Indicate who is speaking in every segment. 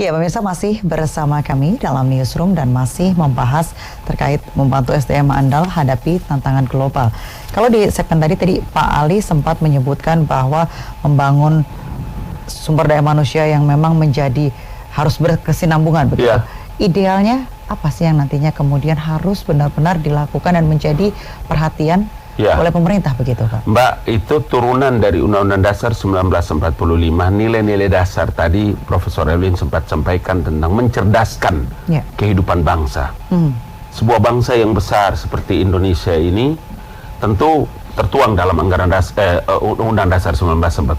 Speaker 1: Ya, pemirsa masih bersama kami dalam Newsroom dan masih membahas terkait membantu SDM andal hadapi tantangan global. Kalau di segmen tadi Pak Ali sempat menyebutkan bahwa membangun sumber daya manusia yang memang menjadi harus berkesinambungan begitu.
Speaker 2: Yeah.
Speaker 1: Idealnya apa sih yang nantinya kemudian harus benar-benar dilakukan dan menjadi perhatian oleh pemerintah begitu, Pak?
Speaker 2: Mbak, itu turunan dari Undang-Undang Dasar 1945. Nilai-nilai dasar tadi Profesor Elwin sempat sampaikan tentang mencerdaskan kehidupan bangsa. Sebuah bangsa yang besar seperti Indonesia ini tentu tertuang dalam anggaran Undang Dasar 1945.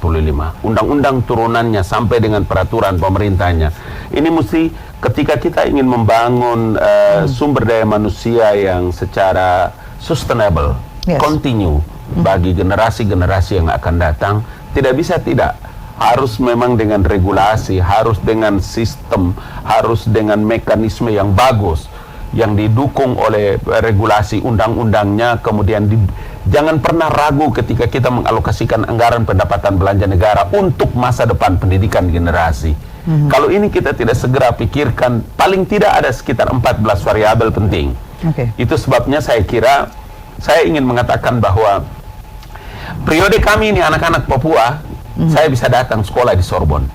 Speaker 2: Undang-undang turunannya sampai dengan peraturan pemerintahnya. Ini mesti ketika kita ingin membangun sumber daya manusia yang secara sustainable, continue bagi generasi-generasi yang akan datang, tidak bisa tidak. Harus memang dengan regulasi, harus dengan sistem, harus dengan mekanisme yang bagus, yang didukung oleh regulasi undang-undangnya. Kemudian jangan pernah ragu ketika kita mengalokasikan anggaran pendapatan belanja negara untuk masa depan pendidikan generasi. Kalau ini kita tidak segera pikirkan, paling tidak ada sekitar 14 variabel penting. Itu sebabnya saya kira saya ingin mengatakan bahwa periode kami ini anak-anak Papua, saya bisa datang sekolah di Sorbonne,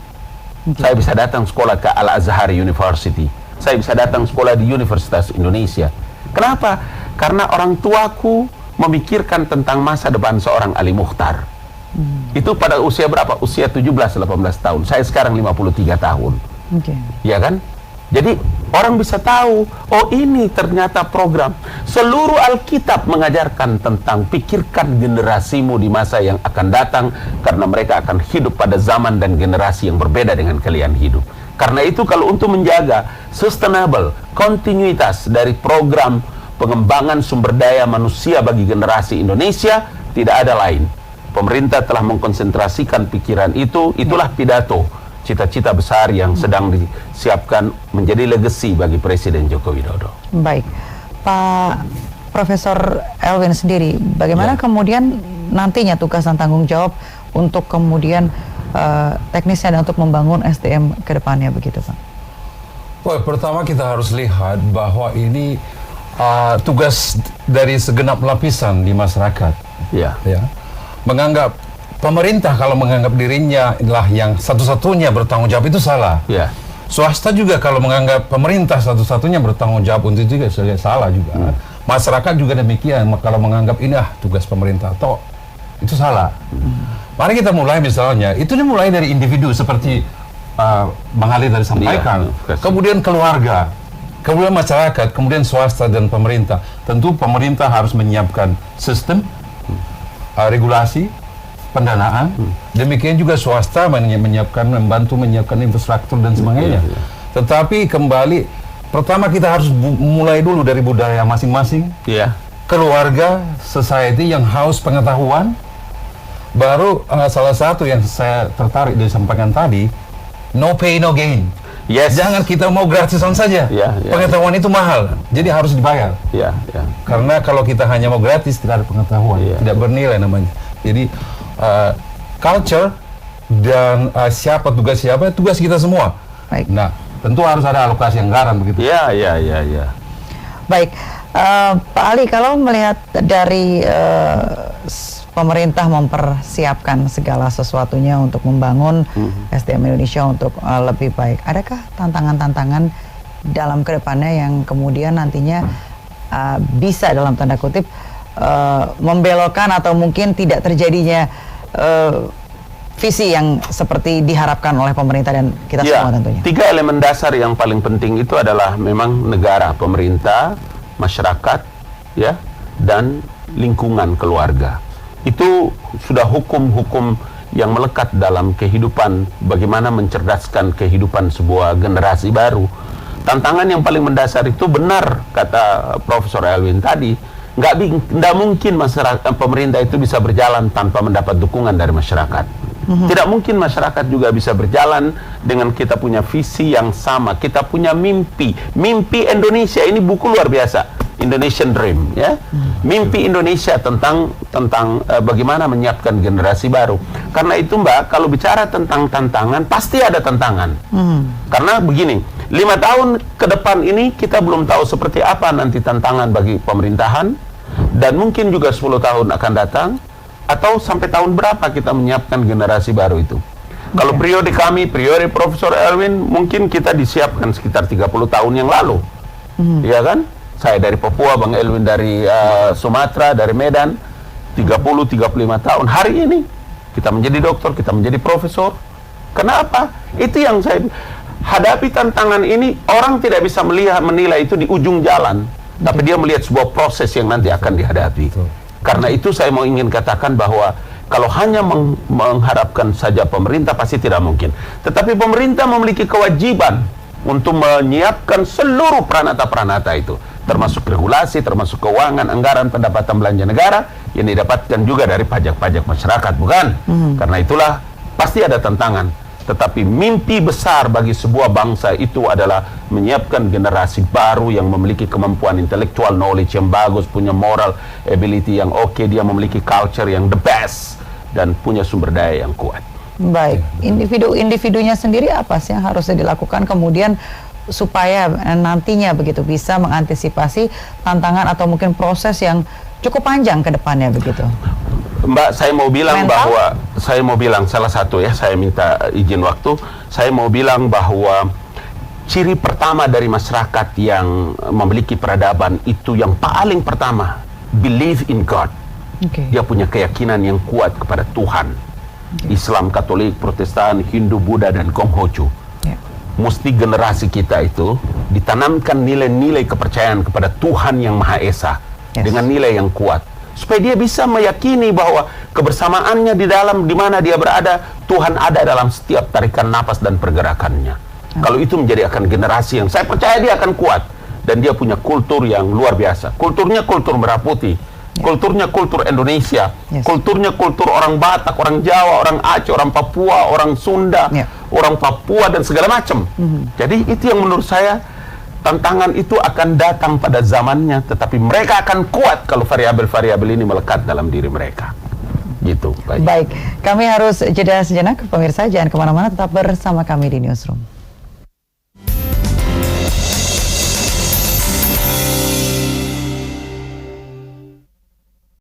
Speaker 2: saya bisa datang sekolah ke Al-Azhar University, saya bisa datang sekolah di Universitas Indonesia. Kenapa? Karena orang tuaku memikirkan tentang masa depan seorang Ali Mukhtar. Itu pada usia berapa? Usia 17-18 tahun. Saya sekarang 53 tahun. Ya kan? Jadi orang bisa tahu, oh ini ternyata program. Seluruh Alkitab mengajarkan tentang pikirkan generasimu di masa yang akan datang, karena mereka akan hidup pada zaman dan generasi yang berbeda dengan kalian hidup. Karena itu kalau untuk menjaga sustainable, kontinuitas dari program pengembangan sumber daya manusia bagi generasi Indonesia, tidak ada lain. Pemerintah telah mengkonsentrasikan pikiran itu, itulah pidato cita-cita besar yang sedang disiapkan menjadi legacy bagi Presiden Joko Widodo. Baik,
Speaker 1: Pak Profesor Elwin sendiri, bagaimana kemudian nantinya tugas dan tanggung jawab untuk kemudian teknisnya dan untuk membangun SDM ke depannya begitu, Pak?
Speaker 3: Well, pertama kita harus lihat bahwa ini tugas dari segenap lapisan di masyarakat. Menganggap pemerintah kalau menganggap dirinya adalah yang satu-satunya bertanggung jawab itu salah. Swasta juga kalau menganggap pemerintah satu-satunya bertanggung jawab untuk itu juga salah juga. Masyarakat juga demikian kalau menganggap ini tugas pemerintah toh itu salah. Mari kita mulai misalnya, itu dimulai dari individu seperti Bang Ali tadi sampaikan. Kemudian keluarga, kemudian masyarakat, kemudian swasta dan pemerintah. Tentu pemerintah harus menyiapkan sistem, regulasi, pendanaan, demikian juga swasta membantu menyiapkan infrastruktur dan sebagainya. Tetapi kembali, pertama kita harus mulai dulu dari budaya masing-masing, keluarga, society yang haus pengetahuan. Baru salah satu yang saya tertarik disampaikan tadi, no pay no gain. Jangan kita mau gratisan saja. Pengetahuan itu mahal, jadi harus dibayar. Karena kalau kita hanya mau gratis, tidak ada pengetahuan, tidak bernilai namanya. Jadi culture dan tugas kita semua. Nah, tentu harus ada alokasi anggaran begitu.
Speaker 1: Baik, Pak Ali, kalau melihat dari pemerintah mempersiapkan segala sesuatunya untuk membangun SDM Indonesia untuk lebih baik, adakah tantangan-tantangan dalam kedepannya yang kemudian nantinya bisa dalam tanda kutip membelokkan atau mungkin tidak terjadinya visi yang seperti diharapkan oleh pemerintah dan kita semua tentunya?
Speaker 2: 3 elemen dasar yang paling penting itu adalah memang negara, pemerintah, masyarakat, dan lingkungan keluarga. Itu sudah hukum-hukum yang melekat dalam kehidupan, bagaimana mencerdaskan kehidupan sebuah generasi baru. Tantangan yang paling mendasar itu benar kata Profesor Elwin tadi, nggak mungkin pemerintah itu bisa berjalan tanpa mendapat dukungan dari masyarakat. Tidak mungkin masyarakat juga bisa berjalan dengan kita punya visi yang sama, kita punya mimpi Indonesia. Ini buku luar biasa, Indonesian Dream, mimpi Indonesia tentang bagaimana menyiapkan generasi baru. Karena itu Mbak, kalau bicara tentang tantangan, pasti ada tantangan. Karena begini, 5 tahun ke depan ini kita belum tahu seperti apa nanti tantangan bagi pemerintahan, dan mungkin juga 10 tahun akan datang, atau sampai tahun berapa kita menyiapkan generasi baru itu. Kalau periode kami, periode Profesor Elwin, mungkin kita disiapkan sekitar 30 tahun yang lalu. Ya kan? Saya dari Papua, Bang Elwin dari Sumatera, dari Medan, 30-35 tahun. Hari ini kita menjadi dokter, kita menjadi profesor. Kenapa? Itu yang saya hadapi tantangan ini. Orang tidak bisa menilai itu di ujung jalan, tapi dia melihat sebuah proses yang nanti akan dihadapi. Karena itu saya mau ingin katakan bahwa kalau hanya mengharapkan saja pemerintah pasti tidak mungkin. Tetapi pemerintah memiliki kewajiban untuk menyiapkan seluruh peranata-peranata itu, termasuk regulasi, termasuk keuangan, anggaran, pendapatan belanja negara yang didapatkan juga dari pajak-pajak masyarakat, bukan? Karena itulah pasti ada tantangan. Tetapi mimpi besar bagi sebuah bangsa itu adalah menyiapkan generasi baru yang memiliki kemampuan intellectual knowledge yang bagus, punya moral ability yang oke, dia memiliki culture yang the best, dan punya sumber daya yang kuat.
Speaker 1: Baik, individunya sendiri apa sih yang harusnya dilakukan kemudian supaya nantinya begitu bisa mengantisipasi tantangan atau mungkin proses yang cukup panjang ke depannya begitu?
Speaker 2: Mbak, saya mau bilang salah satu ya, saya minta izin waktu, saya mau bilang bahwa ciri pertama dari masyarakat yang memiliki peradaban itu yang paling pertama, believe in God. Dia punya keyakinan yang kuat kepada Tuhan. Islam, Katolik, Protestan, Hindu, Buddha, dan Konghucu. Mesti generasi kita itu ditanamkan nilai-nilai kepercayaan kepada Tuhan yang Maha Esa dengan nilai yang kuat, supaya dia bisa meyakini bahwa kebersamaannya di mana dia berada, Tuhan ada dalam setiap tarikan napas dan pergerakannya. Kalau itu menjadi akan generasi yang saya percaya dia akan kuat, dan dia punya kultur yang luar biasa. Kulturnya kultur Merah Putih, kulturnya kultur Indonesia, kulturnya kultur orang Batak, orang Jawa, orang Aceh, orang Papua, orang Sunda, orang Papua, dan segala macam. Jadi itu yang menurut saya tantangan itu akan datang pada zamannya, tetapi mereka akan kuat kalau variabel-variabel ini melekat dalam diri mereka. Gitu.
Speaker 1: Baik, kami harus jeda sejenak, pemirsa jangan kemana-mana, tetap bersama kami di Newsroom.